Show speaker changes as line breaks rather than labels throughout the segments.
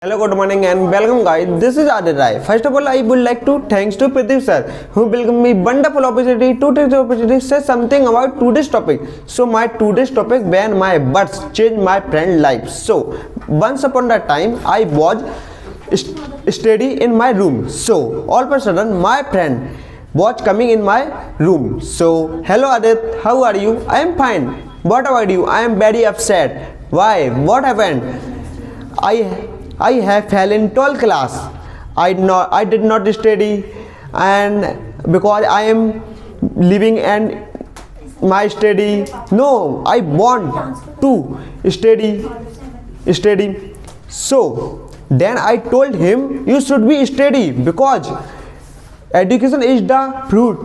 Hello, good morning and welcome guys. This is Adit Rai. First of all, I would like to thanks to Pradeep sir who will give me wonderful opportunity to take the opportunity to say something about today's topic. So my today's topic when my birds changed my friend life. So once upon a time I was study in my room. So all of a sudden my friend was coming in my room. So hello Adit, how are you? I am fine. What about you? I am very upset. Why? What happened? I have failed in 12th class. I did not study, and because I am living and my study. No, I want to study. So then I told him you should be steady because education is the fruit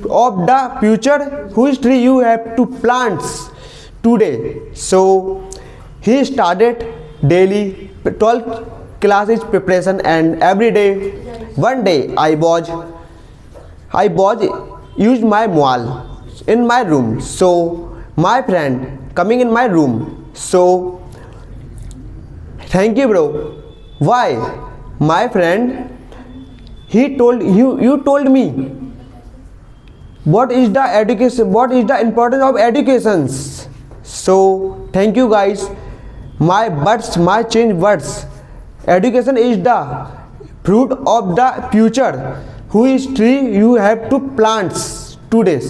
of the future whose tree you have to plant today. So he started daily 12th classes preparation, and every day one day I was used my mobile in my room. So my friend coming in my room. So thank you bro. Why? My friend, he told you told me what is the education, what is the importance of educations. So thank you guys. My words, my change words. Education is the fruit of the future whose tree you have to plant today.